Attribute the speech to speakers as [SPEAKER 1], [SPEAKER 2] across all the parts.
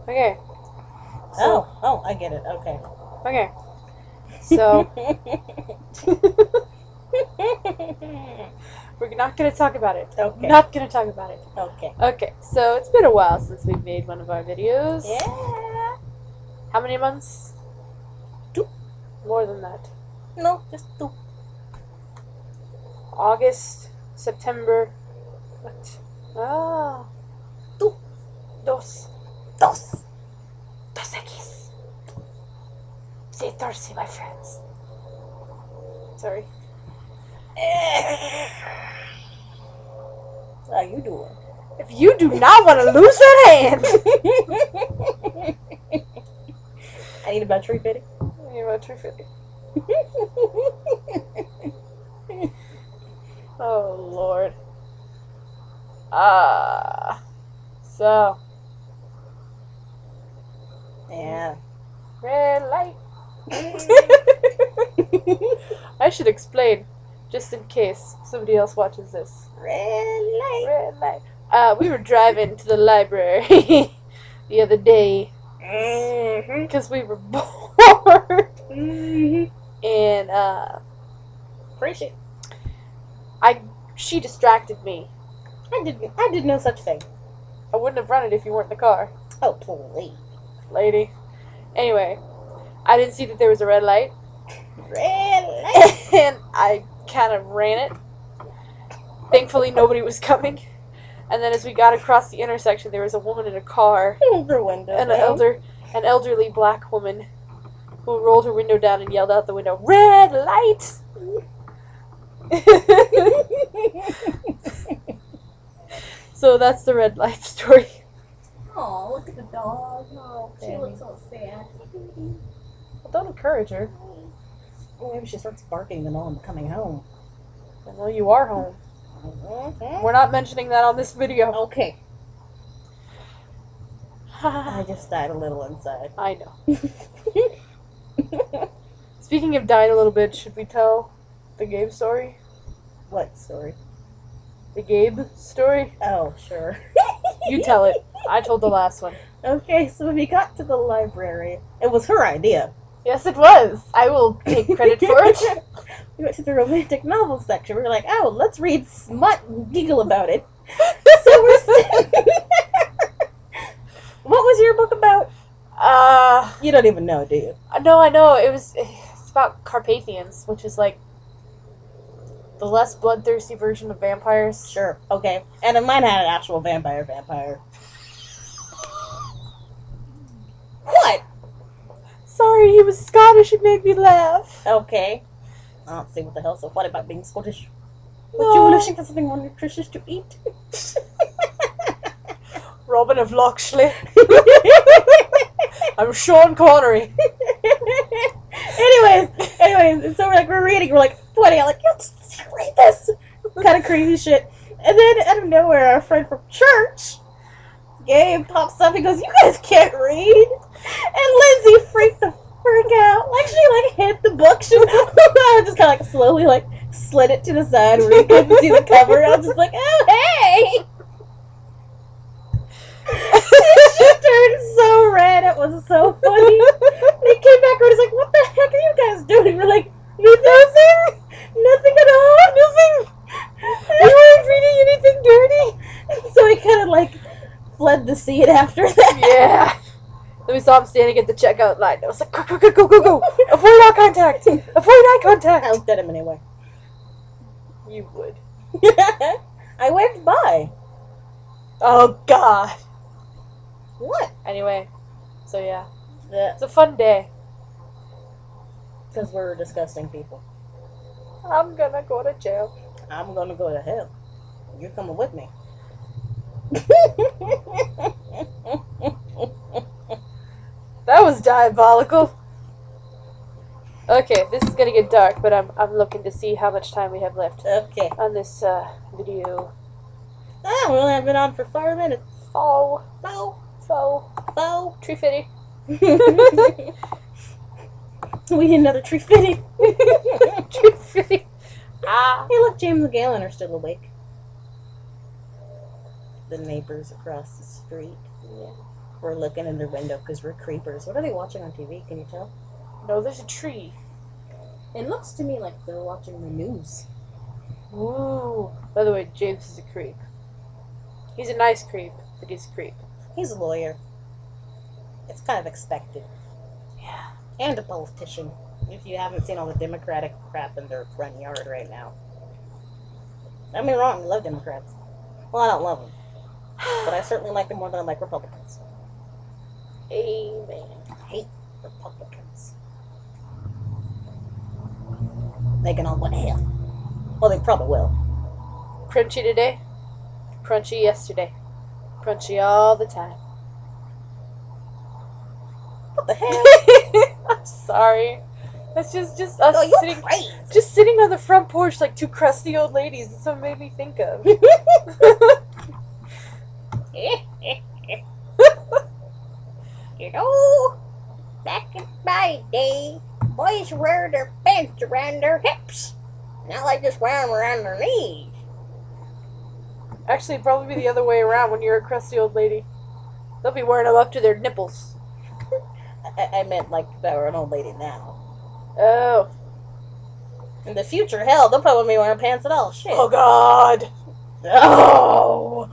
[SPEAKER 1] Okay. So,
[SPEAKER 2] I get it. Okay.
[SPEAKER 1] okay. So, we're not going to talk about it.
[SPEAKER 2] Okay.
[SPEAKER 1] Not going to talk about it.
[SPEAKER 2] Okay.
[SPEAKER 1] Okay, so it's been a while since we've made one of our videos.
[SPEAKER 2] Yeah.
[SPEAKER 1] How many months?
[SPEAKER 2] 2.
[SPEAKER 1] More than that.
[SPEAKER 2] No, just 2.
[SPEAKER 1] August, September. What? Ah.
[SPEAKER 2] 2.
[SPEAKER 1] Dos.
[SPEAKER 2] 2.
[SPEAKER 1] Dos X. Say thirsty, my friends. Sorry.
[SPEAKER 2] How you doing?
[SPEAKER 1] If you do not want to lose that hand.
[SPEAKER 2] I need about 350.
[SPEAKER 1] You're about 350. Oh, Lord. So.
[SPEAKER 2] Yeah.
[SPEAKER 1] Red light. I should explain, just in case somebody else watches this.
[SPEAKER 2] Red light.
[SPEAKER 1] Red light. We were driving to the library the other day because we were bored. And
[SPEAKER 2] Appreciate.
[SPEAKER 1] she distracted me.
[SPEAKER 2] I did no such thing.
[SPEAKER 1] I wouldn't have run it if you weren't in the car,
[SPEAKER 2] Oh, please.
[SPEAKER 1] lady. Anyway, I didn't see that there was a red light,
[SPEAKER 2] Red light.
[SPEAKER 1] and I kind of ran it. Thankfully, nobody was coming. And then as we got across the intersection, there was a woman in a car,
[SPEAKER 2] The window.
[SPEAKER 1] and an elderly black woman who rolled her window down and yelled out the window, "Red light!" So that's the red light story.
[SPEAKER 2] Oh, look at the dog. Oh, she looks so sad.
[SPEAKER 1] Well, don't encourage her.
[SPEAKER 2] Well, maybe she starts barking to know I'm coming home.
[SPEAKER 1] I know you are home. We're not mentioning that on this video.
[SPEAKER 2] Okay. I just died a little inside.
[SPEAKER 1] I know. Speaking of dying a little bit, should we tell the Gabe story?
[SPEAKER 2] What story?
[SPEAKER 1] The Gabe story?
[SPEAKER 2] Oh, sure.
[SPEAKER 1] You tell it. I told the last one.
[SPEAKER 2] Okay, so when we got to the library, it was her idea.
[SPEAKER 1] Yes, it was. I will take credit for it.
[SPEAKER 2] We went to the romantic novel section. We were like, oh, let's read smut and giggle about it. So we're sitting there. What was your book about? You don't even know, do you?
[SPEAKER 1] No, I know. It's about Carpathians, which is like the less bloodthirsty version of vampires.
[SPEAKER 2] Sure, okay. And then mine had an actual vampire. What?
[SPEAKER 1] Sorry, he was Scottish. It made me laugh.
[SPEAKER 2] Okay. I don't see what the hell's so funny about being Scottish.
[SPEAKER 1] No.
[SPEAKER 2] But you were looking for something more nutritious to eat?
[SPEAKER 1] Robin of Locksley. I'm Sean Connery.
[SPEAKER 2] Anyways, so we're reading, we're like, pointing out, like, let's read this kind of crazy shit. And then out of nowhere, our friend from church, Gabe, pops up and goes, you guys can't read. And Lindsay freaked the frick out. Like, she, hit the book. She was just kind of, slowly, slid it to the side where we couldn't see the cover. I was just like, oh, hey! She turned so red. It was so funny. And he came back and was like, what the heck are you guys doing? We're like, nothing. Nothing at all. Nothing. You weren't reading anything dirty. So he kind of, fled the scene after that.
[SPEAKER 1] Yeah. Then we saw him standing at the checkout line. I was like, go. Avoid eye contact. Avoid eye contact.
[SPEAKER 2] I looked at him anyway.
[SPEAKER 1] You would.
[SPEAKER 2] I waved by.
[SPEAKER 1] Oh, God.
[SPEAKER 2] What?
[SPEAKER 1] Anyway, so yeah.
[SPEAKER 2] Yeah.
[SPEAKER 1] It's a fun day.
[SPEAKER 2] Because we're disgusting people.
[SPEAKER 1] I'm gonna go to jail.
[SPEAKER 2] I'm gonna go to hell. You're coming with me.
[SPEAKER 1] That was diabolical. Okay, this is gonna get dark, but I'm looking to see how much time we have left
[SPEAKER 2] Okay.
[SPEAKER 1] on this video.
[SPEAKER 2] Ah, we only have been on for 5 minutes.
[SPEAKER 1] Faux. 350.
[SPEAKER 2] We need another tree fitting.
[SPEAKER 1] 350. Ah.
[SPEAKER 2] Hey, look, James and Galen are still awake. The neighbors across the street.
[SPEAKER 1] Yeah.
[SPEAKER 2] We're looking in their window because we're creepers. What are they watching on TV? Can you tell?
[SPEAKER 1] No, there's a tree.
[SPEAKER 2] It looks to me like they're watching the news.
[SPEAKER 1] Ooh. By the way, James is a creep. He's a nice creep, but he's a creep.
[SPEAKER 2] He's a lawyer. It's kind of expected.
[SPEAKER 1] Yeah.
[SPEAKER 2] And a politician. If you haven't seen all the Democratic crap in their front yard right now. Don't get me wrong, I love Democrats. Well, I don't love them. But I certainly like them more than I like Republicans.
[SPEAKER 1] Amen.
[SPEAKER 2] I hate Republicans. They can all go to hell. Well, they probably will.
[SPEAKER 1] Crunchy today. Crunchy yesterday. Crunchy all the time.
[SPEAKER 2] What the hell?
[SPEAKER 1] I'm sorry. That's just us
[SPEAKER 2] Oh,
[SPEAKER 1] sitting,
[SPEAKER 2] crazy.
[SPEAKER 1] just sitting on the front porch like two crusty old ladies. That's what it made me think of.
[SPEAKER 2] You know, back in my day, boys wear their pants around their hips. Now they just wear them around their knees.
[SPEAKER 1] Actually, it'd probably be the other way around when you're a crusty old lady. They'll be wearing them up to their nipples.
[SPEAKER 2] I meant like if I were an old lady now.
[SPEAKER 1] Oh.
[SPEAKER 2] In the future, hell, they'll probably be wearing pants at all. Shit.
[SPEAKER 1] Oh, God.
[SPEAKER 2] Oh!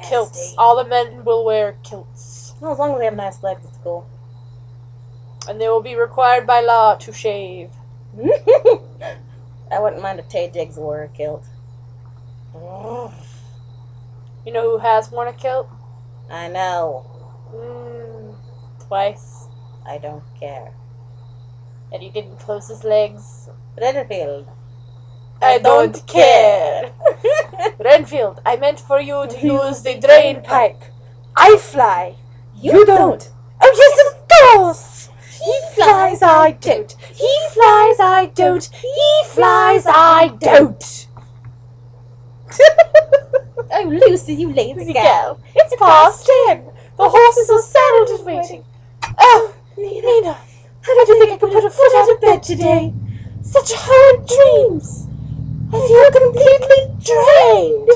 [SPEAKER 1] Kilts.
[SPEAKER 2] Nasty.
[SPEAKER 1] All the men will wear kilts.
[SPEAKER 2] Well, as long as they have nice legs, it's cool.
[SPEAKER 1] And they will be required by law to shave.
[SPEAKER 2] I wouldn't mind if Tay Diggs wore a kilt.
[SPEAKER 1] You know who has worn a kilt?
[SPEAKER 2] I know.
[SPEAKER 1] Twice.
[SPEAKER 2] I don't care.
[SPEAKER 1] And he didn't close his legs.
[SPEAKER 2] Renfield.
[SPEAKER 1] I don't care. Renfield, I meant for you to use the drain pipe. I fly. You don't. Oh, yes, of course. He flies, I don't. He flies, I don't. He flies, I don't.
[SPEAKER 2] Oh, Lucy, you lazy gal.
[SPEAKER 1] It's past 10. The horses are saddled and waiting. Oh, Nina, how did you think I could put a foot out of bed today? Such horrid dreams. I feel completely drained.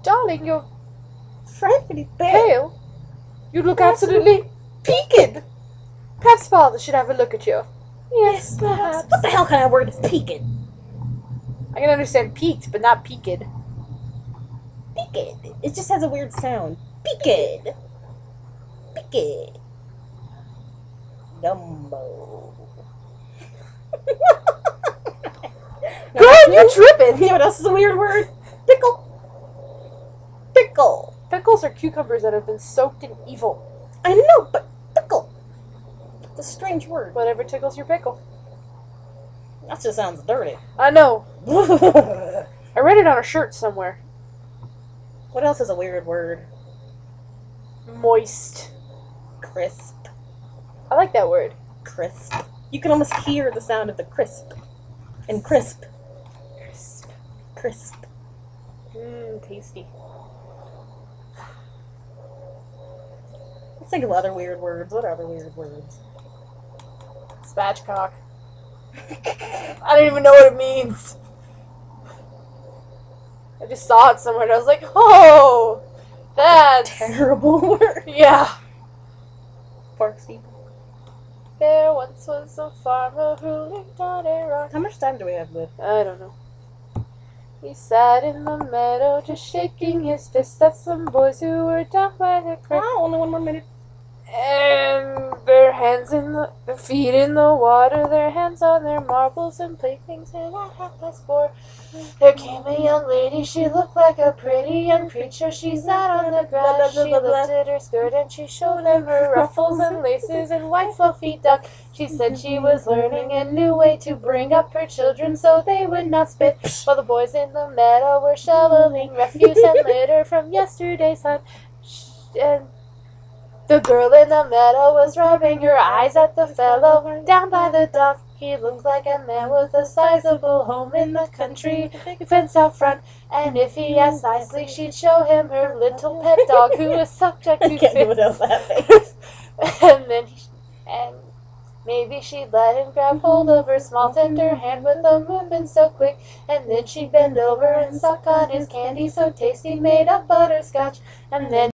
[SPEAKER 1] Darling, you're
[SPEAKER 2] Frightfully
[SPEAKER 1] pale. You look absolutely peaked. Perhaps Father should have a look at you. Yes, perhaps.
[SPEAKER 2] What the hell kind of word is peaked?
[SPEAKER 1] I can understand peaked, but not peaked.
[SPEAKER 2] Peaked. It just has a weird sound. Peaked. Peaked. Dumbo.
[SPEAKER 1] Girl, you tripping.
[SPEAKER 2] You know what else is a weird word? Pickle. Pickle.
[SPEAKER 1] Pickles are cucumbers that have been soaked in evil.
[SPEAKER 2] I know, but pickle. It's a strange word.
[SPEAKER 1] Whatever tickles your pickle.
[SPEAKER 2] That just sounds dirty.
[SPEAKER 1] I know. I read it on a shirt somewhere.
[SPEAKER 2] What else is a weird word?
[SPEAKER 1] Moist.
[SPEAKER 2] Crisp.
[SPEAKER 1] I like that word.
[SPEAKER 2] Crisp. You can almost hear the sound of the crisp. And crisp.
[SPEAKER 1] Crisp.
[SPEAKER 2] Crisp.
[SPEAKER 1] Tasty.
[SPEAKER 2] Let's think of other weird words. What are other weird words?
[SPEAKER 1] Spatchcock. I don't even know what it means. I just saw it somewhere and I was like, oh, that's...
[SPEAKER 2] Terrible word.
[SPEAKER 1] Yeah.
[SPEAKER 2] Pork steep.
[SPEAKER 1] There once was a farmer who lived on a rock.
[SPEAKER 2] How much time do we have left?
[SPEAKER 1] I don't know. He sat in the meadow just shaking his fist at some boys who were down by the creek.
[SPEAKER 2] Oh, only one more minute.
[SPEAKER 1] And their feet in the water, their hands on their marbles and playthings, and at 4:30, there came a young lady, she looked like a pretty young creature, she sat on the grass, she lifted her skirt and she showed him her ruffles and laces and white fluffy duck. She said she was learning a new way to bring up her children so they would not spit, while the boys in the meadow were shoveling refuse and litter from yesterday's hunt. And the girl in the meadow was rubbing her eyes at the fellow down by the dock. He looked like a man with a sizable home in the country, big fence out front, and if he asked nicely, she'd show him her little pet dog who was subject to
[SPEAKER 2] I can't do without laughing.
[SPEAKER 1] and maybe she'd let him grab hold of her small tender hand with a movement so quick, and then she'd bend over and suck on his candy so tasty made of butterscotch, and then